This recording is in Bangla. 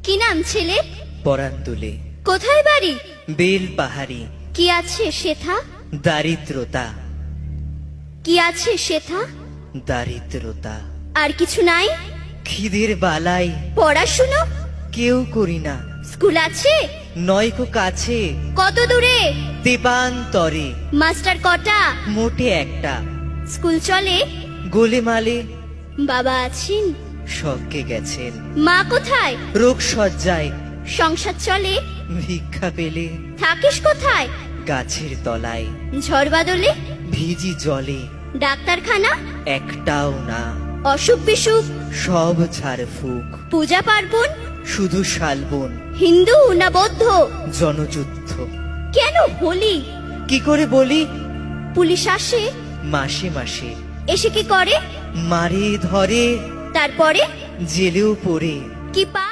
কি নাম ছেলে? পরান তুলে। কোথায় বাড়ি? বেল পাহাড়ি। কি আছে সেথা? দারিদ্রতা। কি আছে সেথা? দারিদ্রতা। আর কিছু নাই? খিদের বালাই পড়াশুনো কেউ করি না। স্কুল আছে? নয়কো কাছে, কত দূরে? দেবান্তরে। মাস্টার কটা? মোটে একটা। স্কুল চলে? গোলেমালে। বাবা আছেন? স্বর্গে গেছেন। মা কোথায়? রোগ সজ্জায়। সংসার চলে? ভিক্ষা পেলে। থাকিস কোথায়? গাছের তলায়। ঝড় বাদলে? ভিজি জলে। ডাক্তারখানা? একটাও না। অসুখ বিসুখ? সব ঝাড়ফুঁক। পূজা পার্বণ? শুধু শালবন। হিন্দু না বৌদ্ধ? জনযুদ্ধ। কেন হোলি? কি করে বলি? পুলিশ আসে? মাসে মাসে। এসে কি করে? মারে ধরে। তারপরে? জেলেও পড়ে। কি পা